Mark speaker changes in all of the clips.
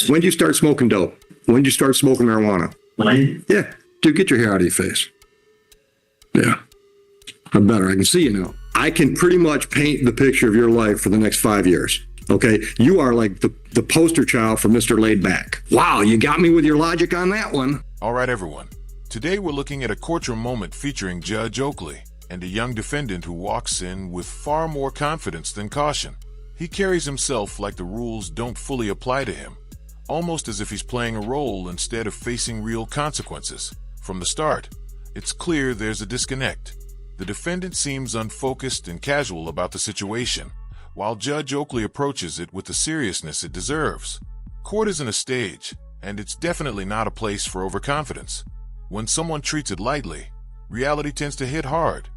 Speaker 1: When did you start smoking dope? When did you start smoking marijuana?
Speaker 2: When?
Speaker 1: Yeah. Dude, get your hair out of your face. Yeah. I'm better. I can see you now. I can pretty much paint the picture of your life for the next 5 years. Okay? You are like the poster child for Mr. Laid Back. Wow, you got me with your logic on that one.
Speaker 3: All right, everyone. Today we're looking at a courtroom moment featuring Judge Oakley and a young defendant who walks in with far more confidence than caution. He carries himself like the rules don't fully apply to him, almost as if he's playing a role instead of facing real consequences. From the start, it's clear there's a disconnect. The defendant seems unfocused and casual about the situation, while Judge Oakley approaches it with the seriousness it deserves. Court isn't a stage, and it's definitely not a place for overconfidence. When someone treats it lightly, reality tends to hit hard.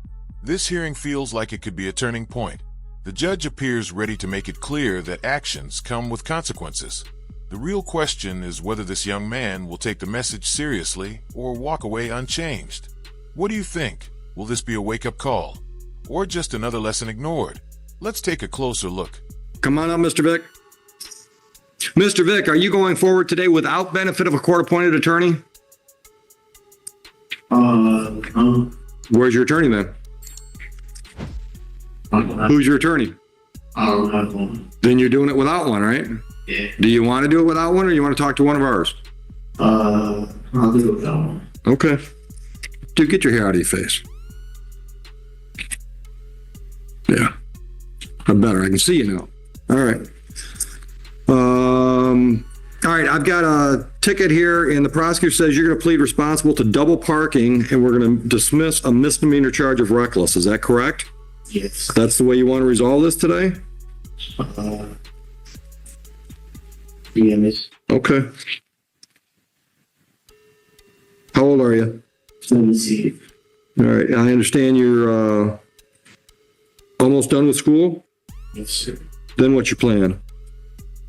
Speaker 3: This hearing feels like it could be a turning point. The judge appears ready to make it clear that actions come with consequences. The real question is whether this young man will take the message seriously or walk away unchanged. What do you think? Will this be a wake-up call, or just another lesson ignored? Let's take a closer look.
Speaker 1: Come on up, Mr. Vick. Mr. Vick, are you going forward today without benefit of a court-appointed attorney?
Speaker 2: No.
Speaker 1: Where's your attorney then? Who's your attorney?
Speaker 2: I don't have one.
Speaker 1: Then you're doing it without one, right?
Speaker 2: Yeah.
Speaker 1: Do you want to do it without one, or you want to talk to one of ours?
Speaker 2: I'll do it without one.
Speaker 1: Okay. Dude, get your hair out of your face. Yeah. I'm better. I can see you now. All right. All right. I've got a ticket here, and the prosecutor says you're going to plead responsible to double parking, and we're going to dismiss a misdemeanor charge of reckless. Is that correct?
Speaker 2: Yes.
Speaker 1: That's the way you want to resolve this today?
Speaker 2: Yes.
Speaker 1: Okay. How old are you?
Speaker 2: Let me see.
Speaker 1: All right. I understand you're almost done with school.
Speaker 2: Yes, sir.
Speaker 1: Then what's your plan?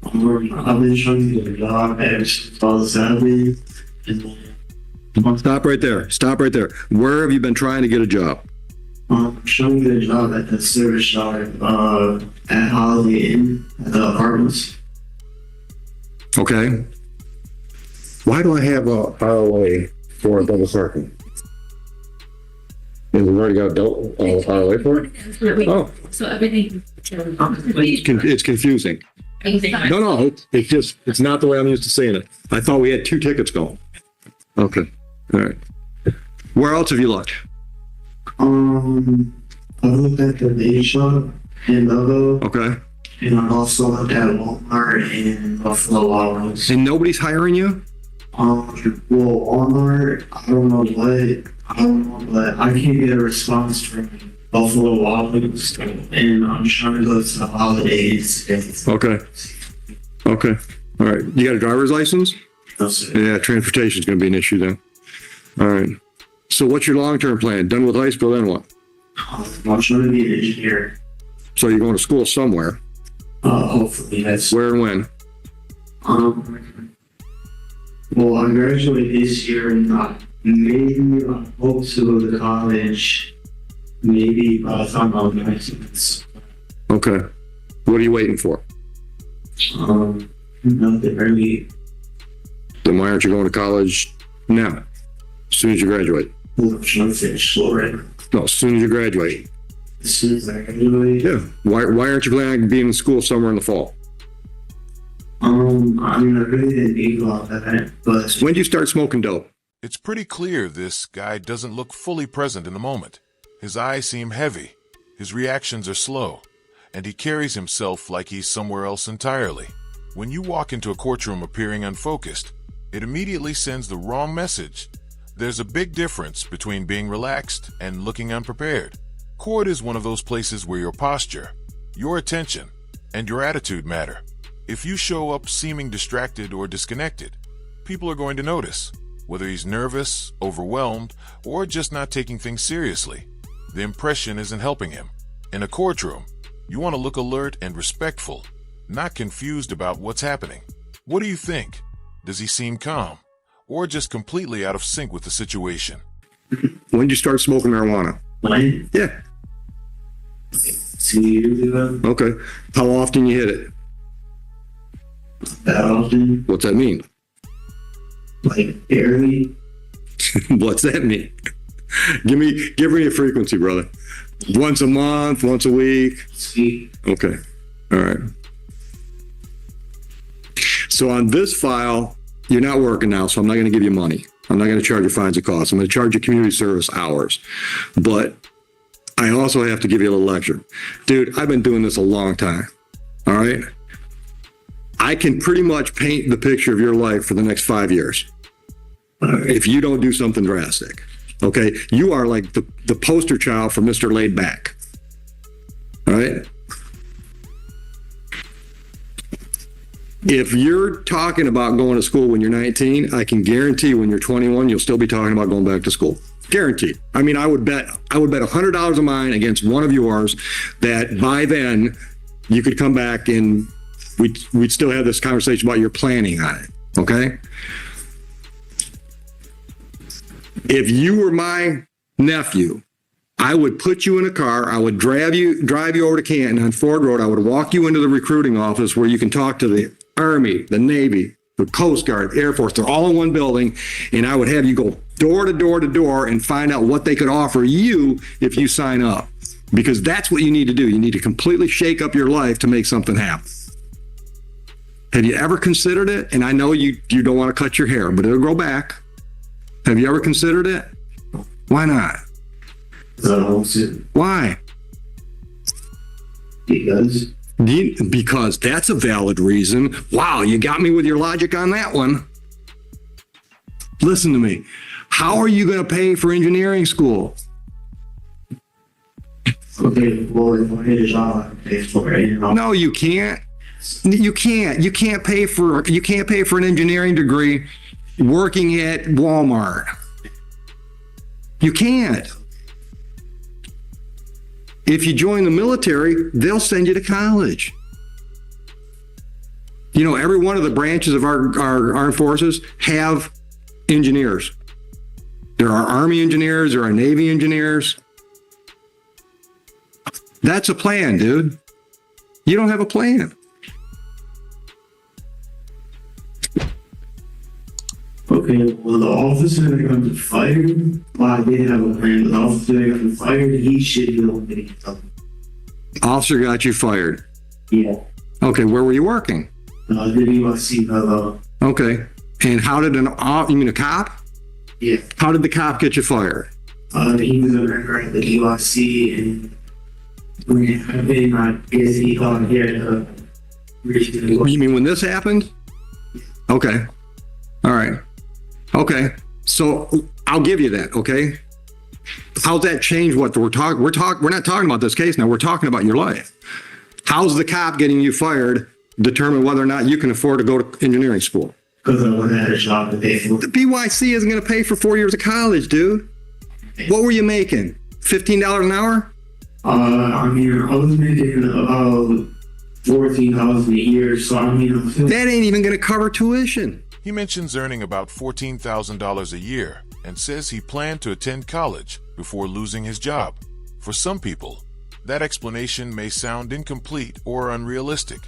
Speaker 2: I've been trying to get a job ever since I was 7.
Speaker 1: Stop right there. Stop right there. Where have you been trying to get a job?
Speaker 2: I'm trying to get a job at the service yard at Holiday Inn at the apartments.
Speaker 1: Okay. Why do I have a ROA for a double parking? And we've already got a ROA for it? Oh,
Speaker 4: So everything.
Speaker 1: it's confusing. No, it's not the way I'm used to saying it. I thought we had 2 tickets going. Okay. All right. Where else have you looked?
Speaker 2: I looked at the baby shop in Logo,
Speaker 1: Okay.
Speaker 2: and I also looked at Walmart and Buffalo Wild Wings.
Speaker 1: And nobody's hiring you?
Speaker 2: Well, Walmart, I don't know, but I can't get a response from Buffalo Wild Wings, and I'm trying to go to the holidays.
Speaker 1: Okay. Okay. All right. You got a driver's license?
Speaker 2: No, sir.
Speaker 1: Yeah, transportation is going to be an issue then. All right. So what's your long-term plan? Done with high school, then what?
Speaker 2: I'm trying to be an engineer.
Speaker 1: So you're going to school somewhere.
Speaker 2: Hopefully, that's.
Speaker 1: Where and when?
Speaker 2: Well, I graduated this year, and maybe I hope to go to college. Maybe by the time I'm 19.
Speaker 1: Okay. What are you waiting for?
Speaker 2: Nothing really.
Speaker 1: Then why aren't you going to college now? As soon as you graduate?
Speaker 2: I'm trying to finish school right now.
Speaker 1: No, as soon as you graduate.
Speaker 2: As soon as I graduate.
Speaker 1: Yeah. Why aren't you planning on being in school somewhere in the fall?
Speaker 2: I really didn't think about that, but
Speaker 1: When did you start smoking dope?
Speaker 3: It's pretty clear this guy doesn't look fully present in the moment. His eyes seem heavy, his reactions are slow, and he carries himself like he's somewhere else entirely. When you walk into a courtroom appearing unfocused, it immediately sends the wrong message. There's a big difference between being relaxed and looking unprepared. Court is one of those places where your posture, your attention, and your attitude matter. If you show up seeming distracted or disconnected, people are going to notice, whether he's nervous, overwhelmed, or just not taking things seriously. The impression isn't helping him. In a courtroom, you want to look alert and respectful, not confused about what's happening. What do you think? Does he seem calm, or just completely out of sync with the situation?
Speaker 1: When did you start smoking marijuana?
Speaker 2: when?
Speaker 1: Yeah.
Speaker 2: 2 years ago.
Speaker 1: Okay. How often you hit it?
Speaker 2: that often,
Speaker 1: What's that mean?
Speaker 2: like barely.
Speaker 1: What's that mean? Give me a frequency, brother. Once a month, once a week.
Speaker 2: Speak.
Speaker 1: Okay. All right. So on this file, you're not working now, so I'm not going to give you money. I'm not going to charge you fines and costs. I'm going to charge you community service hours. But I also have to give you a little lecture. Dude, I've been doing this a long time. All right? I can pretty much paint the picture of your life for the next 5 years if you don't do something drastic. Okay? You are like the poster child for Mr. Laid Back. All right? If you're talking about going to school when you're 19, I can guarantee when you're 21, you'll still be talking about going back to school. Guaranteed. I mean, I would bet $100 of mine against one of yours that by then you could come back and we'd still have this conversation about your planning on it. Okay? If you were my nephew, I would put you in a car. I would drive you over to Canton on Ford Road. I would walk you into the recruiting office where you can talk to the Army, the Navy, the Coast Guard, Air Force. They're all in one building. And I would have you go door to door to door and find out what they could offer you if you sign up. Because that's what you need to do. You need to completely shake up your life to make something happen. Have you ever considered it? And I know you don't want to cut your hair, but it'll grow back. Have you ever considered it? Why not? Why? Because that's a valid reason. Wow, you got me with your logic on that one. Listen to me. How are you going to pay for engineering school?
Speaker 2: Okay, well, if I get a job, I can pay for it.
Speaker 1: No, you can't. You can't pay for an engineering degree working at Walmart. You can't. If you join the military, they'll send you to college. You know, every one of the branches of our armed forces have engineers. There are Army engineers, there are Navy engineers. That's a plan, dude. You don't have a plan.
Speaker 2: Okay, well, the officer that got me fired, well, I did have a plan, but the officer that got me fired, he should be able to get something.
Speaker 1: Officer got you fired.
Speaker 2: Yeah.
Speaker 1: Okay, where were you working?
Speaker 2: The USC fellow.
Speaker 1: Okay, and how did you mean a cop?
Speaker 2: Yeah.
Speaker 1: How did the cop get you fired?
Speaker 2: He was a member at the USC, and when it happened, I guess he thought he had a reason.
Speaker 1: You mean when this happened? Okay. All right. Okay. So I'll give you that. Okay. How's that change what we're talking? We're not talking about this case now. We're talking about your life. How's the cop getting you fired determine whether or not you can afford to go to engineering school?
Speaker 2: Because I wouldn't have a job to pay for.
Speaker 1: The BYC isn't going to pay for 4 years of college, dude. What were you making? $15 an hour?
Speaker 2: I mean, I was making about $14,000 a year, so I mean,
Speaker 1: that ain't even going to cover tuition.
Speaker 3: He mentions earning about $14,000 a year and says he planned to attend college before losing his job. For some people, that explanation may sound incomplete or unrealistic.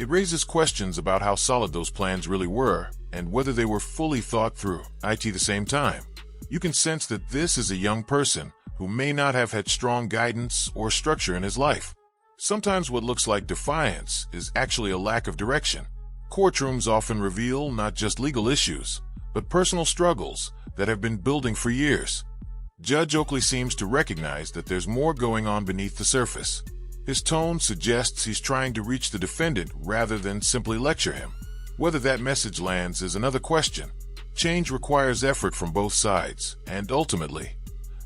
Speaker 3: It raises questions about how solid those plans really were and whether they were fully thought through. At the same time, you can sense that this is a young person who may not have had strong guidance or structure in his life. Sometimes what looks like defiance is actually a lack of direction. Courtrooms often reveal not just legal issues, but personal struggles that have been building for years. Judge Oakley seems to recognize that there's more going on beneath the surface. His tone suggests he's trying to reach the defendant rather than simply lecture him. Whether that message lands is another question. Change requires effort from both sides, and ultimately,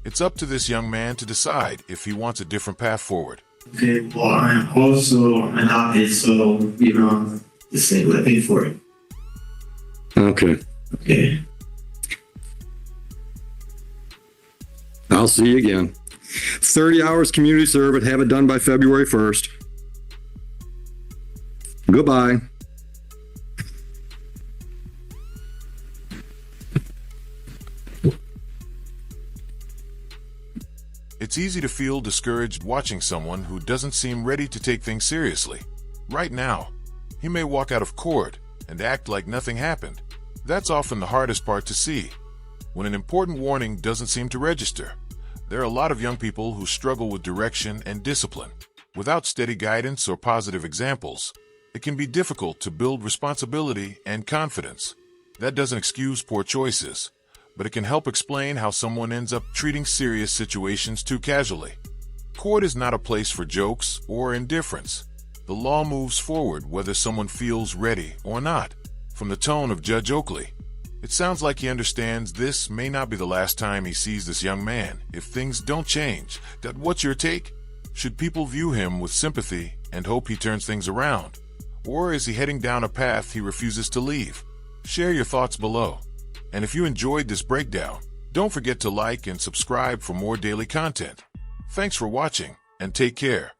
Speaker 3: it's up to this young man to decide if he wants a different path forward.
Speaker 2: Okay, well, I'm also an artist, so, the same way I pay for it.
Speaker 1: Okay.
Speaker 2: Okay.
Speaker 1: I'll see you again. 30 hours community service, have it done by February 1st. Goodbye.
Speaker 3: It's easy to feel discouraged watching someone who doesn't seem ready to take things seriously. Right now, he may walk out of court and act like nothing happened. That's often the hardest part to see. When an important warning doesn't seem to register, there are a lot of young people who struggle with direction and discipline. Without steady guidance or positive examples, it can be difficult to build responsibility and confidence. That doesn't excuse poor choices, but it can help explain how someone ends up treating serious situations too casually. Court is not a place for jokes or indifference. The law moves forward whether someone feels ready or not. From the tone of Judge Oakley, it sounds like he understands this may not be the last time he sees this young man if things don't change. What's your take? Should people view him with sympathy and hope he turns things around? Or is he heading down a path he refuses to leave? Share your thoughts below. And if you enjoyed this breakdown, don't forget to like and subscribe for more daily content. Thanks for watching, and take care.